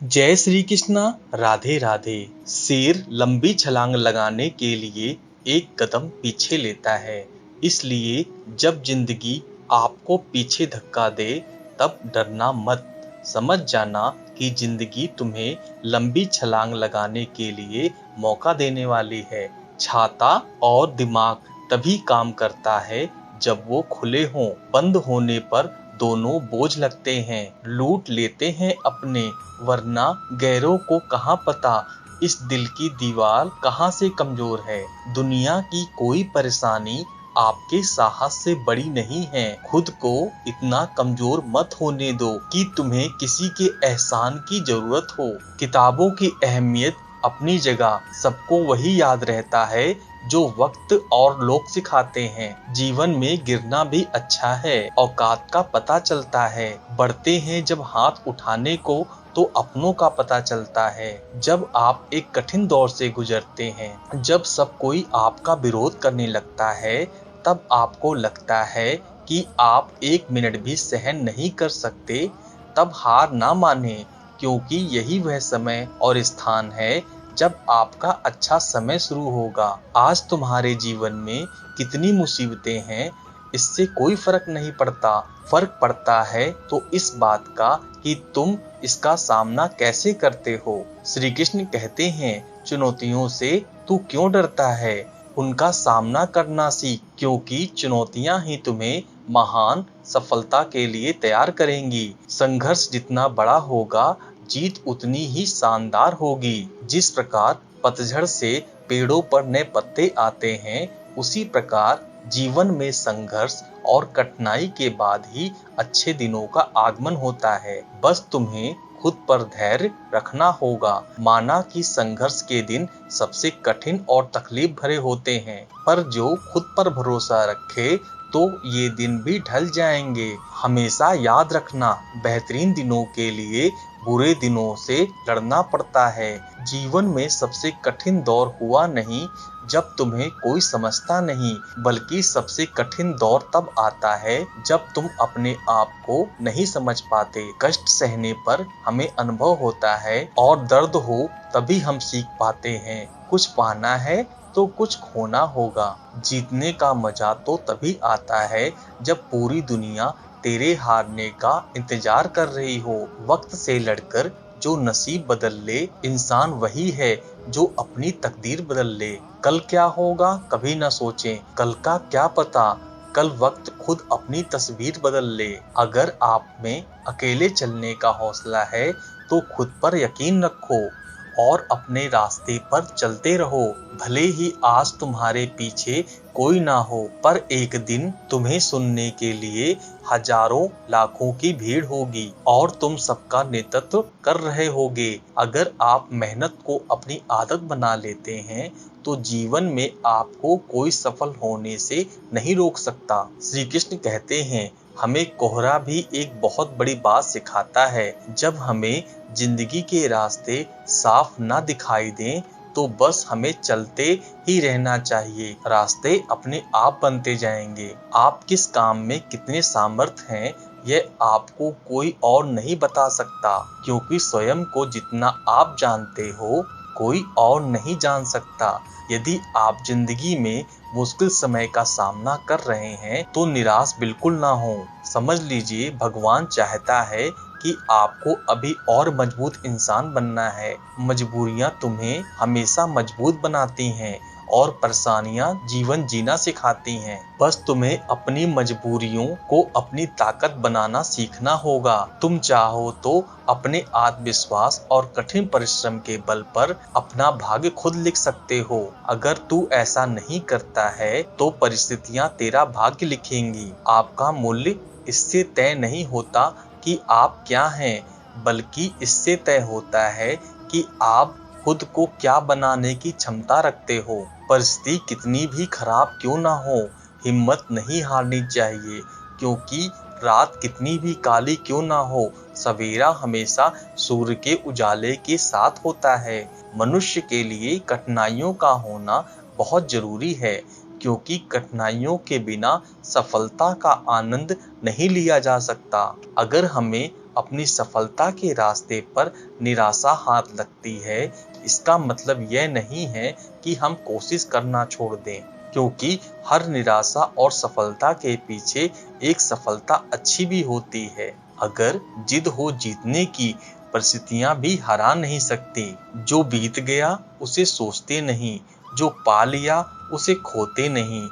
जय श्री कृष्णा। राधे राधे। शेर लंबी छलांग लगाने के लिए एक कदम पीछे लेता है। इसलिए जब जिंदगी आपको पीछे धक्का दे तब डरना मत। समझ जाना कि जिंदगी तुम्हें लंबी छलांग लगाने के लिए मौका देने वाली है। छाता और दिमाग तभी काम करता है जब वो खुले हों। बंद होने पर दोनों बोझ लगते हैं, लूट लेते हैं अपने, वरना गैरों को कहाँ पता इस दिल की दीवार कहाँ से कमजोर है। दुनिया की कोई परेशानी आपके साहस से बड़ी नहीं है। खुद को इतना कमजोर मत होने दो कि तुम्हें किसी के एहसान की जरूरत हो। किताबों की अहमियत अपनी जगह, सबको वही याद रहता है जो वक्त और लोग सिखाते हैं। जीवन में गिरना भी अच्छा है, औकात का पता चलता है। बढ़ते हैं जब हाथ उठाने को तो अपनों का पता चलता है। जब आप एक कठिन दौर से गुजरते हैं, जब सब कोई आपका विरोध करने लगता है, तब आपको लगता है कि आप एक मिनट भी सहन नहीं कर सकते, तब हार ना माने, क्योंकि यही वह समय और स्थान है जब आपका अच्छा समय शुरू होगा। आज तुम्हारे जीवन में कितनी मुसीबतें हैं, इससे कोई फर्क नहीं पड़ता। फर्क पड़ता है तो इस बात का कि तुम इसका सामना कैसे करते हो। श्री कृष्ण कहते हैं, चुनौतियों से तू क्यों डरता है, उनका सामना करना सीख, क्योंकि चुनौतियां ही तुम्हें महान सफलता के लिए तैयार करेंगी। संघर्ष जितना बड़ा होगा, जीत उतनी ही शानदार होगी। जिस प्रकार पतझड़ से पेड़ों पर नए पत्ते आते हैं, उसी प्रकार जीवन में संघर्ष और कठिनाई के बाद ही अच्छे दिनों का आगमन होता है। बस तुम्हें खुद पर धैर्य रखना होगा। माना कि संघर्ष के दिन सबसे कठिन और तकलीफ भरे होते हैं, पर जो खुद पर भरोसा रखे तो ये दिन भी ढल जाएंगे। हमेशा याद रखना, बेहतरीन दिनों के लिए बुरे दिनों से लड़ना पड़ता है। जीवन में सबसे कठिन दौर हुआ नहीं जब तुम्हें कोई समझता नहीं, बल्कि सबसे कठिन दौर तब आता है जब तुम अपने आप को नहीं समझ पाते। कष्ट सहने पर हमें अनुभव होता है और दर्द हो तभी हम सीख पाते हैं। कुछ पाना है तो कुछ खोना होगा। जीतने का मजा तो तभी आता है जब पूरी दुनिया तेरे हारने का इंतजार कर रही हो। वक्त से लड़कर जो नसीब बदल ले, इंसान वही है जो अपनी तकदीर बदल ले। कल क्या होगा कभी न सोचें, कल का क्या पता, कल वक्त खुद अपनी तस्वीर बदल ले। अगर आप में अकेले चलने का हौसला है तो खुद पर यकीन रखो और अपने रास्ते पर चलते रहो। भले ही आज तुम्हारे पीछे कोई ना हो, पर एक दिन तुम्हें सुनने के लिए हजारों लाखों की भीड़ होगी और तुम सबका नेतृत्व कर रहे होगे। अगर आप मेहनत को अपनी आदत बना लेते हैं तो जीवन में आपको कोई सफल होने से नहीं रोक सकता। श्री कृष्ण कहते हैं, हमें कोहरा भी एक बहुत बड़ी बात सिखाता है। जब हमें जिंदगी के रास्ते साफ ना दिखाई दें तो बस हमें चलते ही रहना चाहिए। रास्ते अपने आप बनते जाएंगे। आप किस काम में कितने सामर्थ्य हैं, यह आपको कोई और नहीं बता सकता, क्योंकि स्वयं को जितना आप जानते हो कोई और नहीं जान सकता। यदि आप जिंदगी में मुश्किल समय का सामना कर रहे हैं तो निराश बिल्कुल ना हो। समझ लीजिए, भगवान चाहता है कि आपको अभी और मजबूत इंसान बनना है। मजबूरियां तुम्हें हमेशा मजबूत बनाती हैं और परेशानियां जीवन जीना सिखाती हैं। बस तुम्हें अपनी मजबूरियों को अपनी ताकत बनाना सीखना होगा। तुम चाहो तो अपने आत्मविश्वास और कठिन परिश्रम के बल पर अपना भाग्य खुद लिख सकते हो। अगर तू ऐसा नहीं करता है तो परिस्थितियां तेरा भाग्य लिखेंगी। आपका मूल्य इससे तय नहीं होता कि आप क्या हैं, बल्कि इससे तय होता है कि आप खुद को क्या बनाने की क्षमता रखते हो। परिस्थिति कितनी भी खराब क्यों ना हो, हिम्मत नहीं हारनी चाहिए, क्योंकि रात कितनी भी काली क्यों ना हो, सवेरा हमेशा सूर्य के उजाले के साथ होता है। मनुष्य के लिए कठिनाइयों का होना बहुत जरूरी है, क्योंकि कठिनाइयों के बिना सफलता का आनंद नहीं लिया जा सकता। अगर हमें अपनी सफलता के रास्ते पर निराशा हाथ लगती है, इसका मतलब यह नहीं है कि हम कोशिश करना छोड़ दें, क्योंकि हर निराशा और सफलता के पीछे एक सफलता अच्छी भी होती है। अगर जिद हो जीतने की, परिस्थितियां भी हरा नहीं सकती। जो बीत गया उसे सोचते नहीं, जो पा लिया उसे खोते नहीं।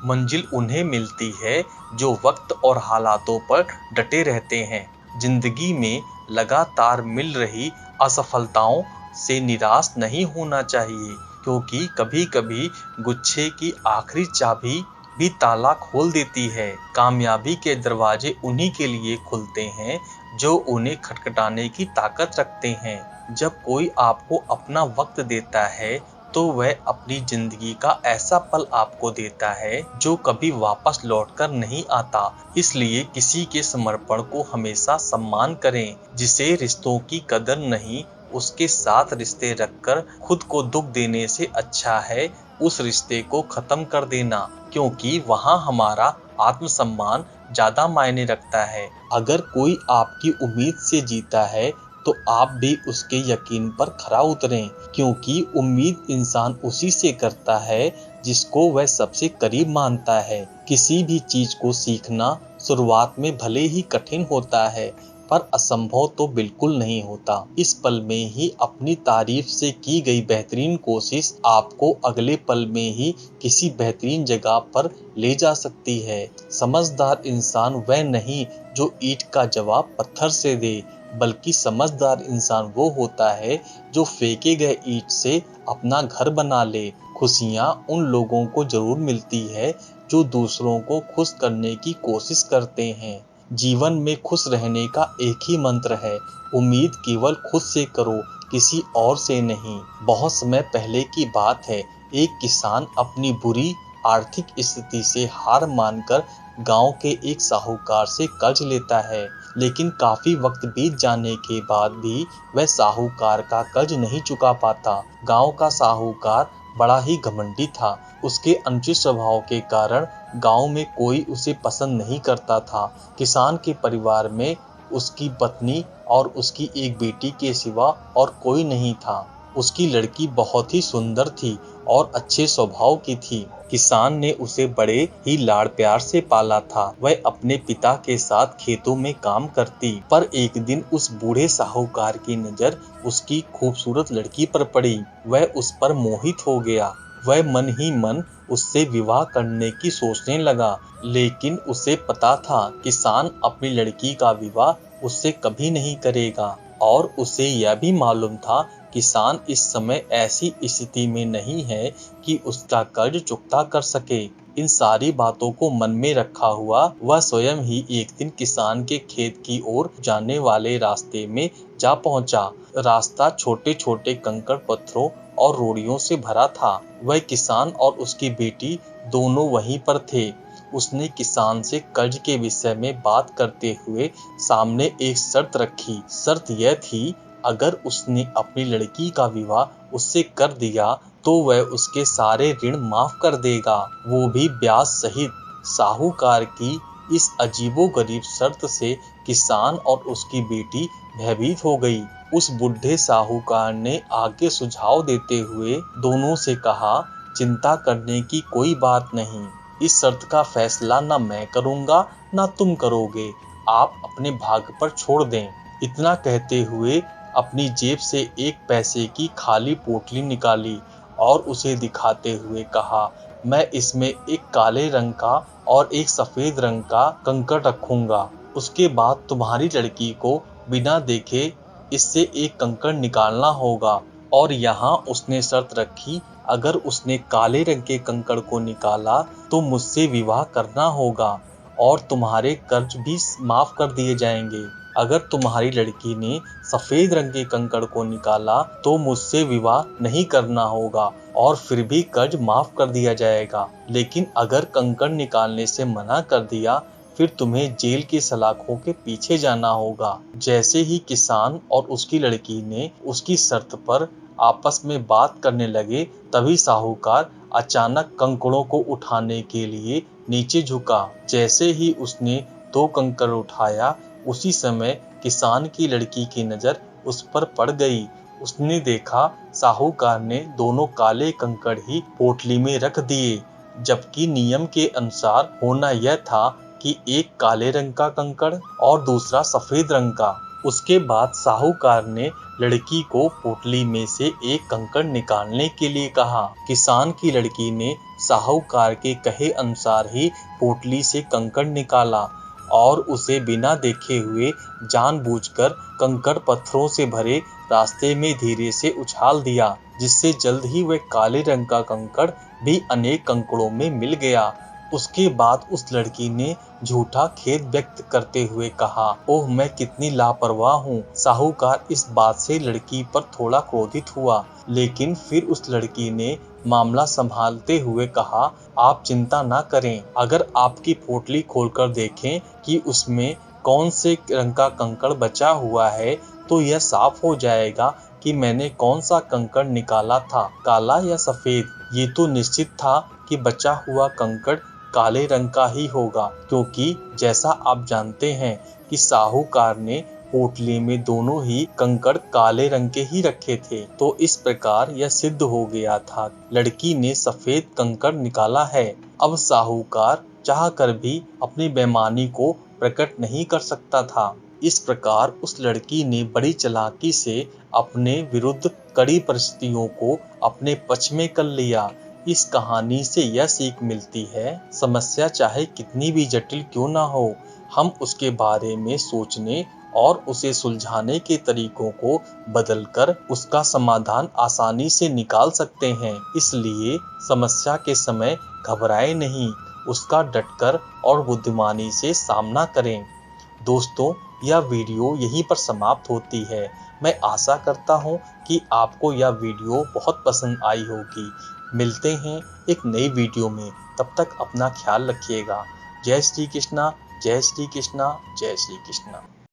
मंजिल उन्हें मिलती है जो वक्त और हालातों पर डटे रहते हैं। जिंदगी में लगातार मिल रही असफलताओं से निराश नहीं होना चाहिए, क्योंकि कभी-कभी गुच्छे की आखिरी चाबी भी ताला खोल देती है। कामयाबी के दरवाजे उन्हीं के लिए खुलते हैं जो उन्हें खटखटाने की ताकत रखते हैं। जब कोई आपको अपना वक्त देता है तो वह अपनी जिंदगी का ऐसा पल आपको देता है जो कभी वापस लौटकर नहीं आता। इसलिए किसी के समर्पण को हमेशा सम्मान करें। जिसे रिश्तों की कदर नहीं, उसके साथ रिश्ते रखकर खुद को दुख देने से अच्छा है उस रिश्ते को खत्म कर देना, क्योंकि वहां हमारा आत्मसम्मान ज्यादा मायने रखता है। अगर कोई आपकी उम्मीद से जीता है तो आप भी उसके यकीन पर खरा उतरें, क्योंकि उम्मीद इंसान उसी से करता है जिसको वह सबसे करीब मानता है। किसी भी चीज को सीखना शुरुआत में भले ही कठिन होता है, पर असंभव तो बिल्कुल नहीं होता। इस पल में ही अपनी तारीफ से की गई बेहतरीन कोशिश आपको अगले पल में ही किसी बेहतरीन जगह पर ले जा सकती है। समझदार इंसान वह नहीं जो ईंट का जवाब पत्थर से दे, बल्कि समझदार इंसान वो होता है जो फेंके गए ईंट से अपना घर बना ले। खुशियाँ उन लोगों को जरूर मिलती है जो दूसरों को खुश करने की कोशिश करते हैं। जीवन में खुश रहने का एक ही मंत्र है, उम्मीद केवल खुद से करो, किसी और से नहीं। बहुत समय पहले की बात है, एक किसान अपनी बुरी आर्थिक स्थिति से हार मानकर गांव के एक साहूकार से कर्ज लेता है, लेकिन काफी वक्त बीत जाने के बाद भी वह साहूकार का कर्ज नहीं चुका पाता। गांव का साहूकार बड़ा ही घमंडी था। उसके अनुचित स्वभाव के कारण गांव में कोई उसे पसंद नहीं करता था। किसान के परिवार में उसकी पत्नी और उसकी एक बेटी के सिवा और कोई नहीं था। उसकी लड़की बहुत ही सुंदर थी और अच्छे स्वभाव की थी। किसान ने उसे बड़े ही लाड़ प्यार से पाला था। वह अपने पिता के साथ खेतों में काम करती, पर एक दिन उस बूढ़े साहूकार की नजर उसकी खूबसूरत लड़की पर पड़ी। वह उस पर मोहित हो गया। वह मन ही मन उससे विवाह करने की सोचने लगा, लेकिन उसे पता था किसान अपनी लड़की का विवाह उससे कभी नहीं करेगा, और उसे यह भी मालूम था किसान इस समय ऐसी स्थिति में नहीं है कि उसका कर्ज चुकता कर सके। इन सारी बातों को मन में रखा हुआ वह स्वयं ही एक दिन किसान के खेत की ओर जाने वाले रास्ते में जा पहुंचा। रास्ता छोटे छोटे कंकड़ पत्थरों और रोड़ियों से भरा था। वह किसान और उसकी बेटी दोनों वहीं पर थे। उसने किसान से कर्ज के विषय में बात करते हुए सामने एक शर्त रखी। शर्त यह थी, अगर उसने अपनी लड़की का विवाह उससे कर दिया तो वह उसके सारे ऋण माफ कर देगा, वो भी ब्याज सहित। साहूकार की इस अजीबोगरीब शर्त से किसान और उसकी बेटी भयभीत हो गई। उस बुढ़े साहूकार ने आगे सुझाव देते हुए दोनों से कहा, चिंता करने की कोई बात नहीं। इस शर्त का फैसला ना मैं करूंगा ना तुम करोगे, आप अपने भाग्य पर छोड़ दें। इतना कहते हुए अपनी जेब से एक पैसे की खाली पोटली निकाली और उसे दिखाते हुए कहा, मैं इसमें एक काले रंग का और एक सफेद रंग का कंकड़ रखूंगा। उसके बाद तुम्हारी लड़की को बिना देखे इससे एक कंकड़ निकालना होगा। और यहाँ उसने शर्त रखी, अगर उसने काले रंग के कंकड़ को निकाला तो मुझसे विवाह करना होगा और तुम्हारे कर्ज भी माफ कर दिए जाएंगे। अगर तुम्हारी लड़की ने सफेद रंग के कंकड़ को निकाला तो मुझसे विवाह नहीं करना होगा और फिर भी कर्ज माफ कर दिया जाएगा। लेकिन अगर कंकड़ निकालने से मना कर दिया फिर तुम्हें जेल की सलाखों के पीछे जाना होगा। जैसे ही किसान और उसकी लड़की ने उसकी शर्त पर आपस में बात करने लगे, तभी साहूकार अचानक कंकड़ों को उठाने के लिए नीचे झुका। जैसे ही उसने दो कंकड़ उठाया, उसी समय किसान की लड़की की नजर उस पर पड़ गई। उसने देखा साहूकार ने दोनों काले कंकड़ ही पोटली में रख दिए, जबकि नियम के अनुसार होना यह था कि एक काले रंग का कंकड़ और दूसरा सफेद रंग का। उसके बाद साहूकार ने लड़की को पोटली में से एक कंकड़ निकालने के लिए कहा। किसान की लड़की ने साहूकार के कहे अनुसार ही पोटली से कंकड़ निकाला और उसे बिना देखे हुए जानबूझकर कंकड़ पत्थरों से भरे रास्ते में धीरे से उछाल दिया, जिससे जल्द ही वह काले रंग का कंकड़ भी अनेक कंकड़ों में मिल गया। उसके बाद उस लड़की ने झूठा खेद व्यक्त करते हुए कहा, ओह मैं कितनी लापरवाह हूँ। साहूकार इस बात से लड़की पर थोड़ा क्रोधित हुआ, लेकिन फिर उस लड़की ने मामला संभालते हुए कहा, आप चिंता ना करें, अगर आपकी पोटली खोलकर देखें कि उसमें कौन से रंग का कंकड़ बचा हुआ है, तो यह साफ हो जाएगा कि मैंने कौन सा कंकड़ निकाला था, काला या सफेद। ये तो निश्चित था कि बचा हुआ कंकड़ काले रंग का ही होगा, क्योंकि जैसा आप जानते हैं कि साहूकार ने पोटली में दोनों ही कंकड़ काले रंग के ही रखे थे। तो इस प्रकार यह सिद्ध हो गया था, लड़की ने सफेद कंकड़ निकाला है। अब साहूकार चाहकर भी अपनी बेईमानी को प्रकट नहीं कर सकता था। इस प्रकार उस लड़की ने बड़ी चालाकी से अपने विरुद्ध कड़ी परिस्थितियों को अपने पक्ष में कर लिया। इस कहानी से यह सीख मिलती है, समस्या चाहे कितनी भी जटिल क्यों ना हो, हम उसके बारे में सोचने और उसे सुलझाने के तरीकों को बदलकर उसका समाधान आसानी से निकाल सकते हैं। इसलिए समस्या के समय घबराएं नहीं, उसका डटकर और बुद्धिमानी से सामना करें। दोस्तों, यह वीडियो यहीं पर समाप्त होती है। मैं आशा करता हूँ कि आपको यह वीडियो बहुत पसंद आई होगी। मिलते हैं एक नई वीडियो में, तब तक अपना ख्याल रखिएगा। जय श्री कृष्णा, जय श्री कृष्णा, जय श्री कृष्णा।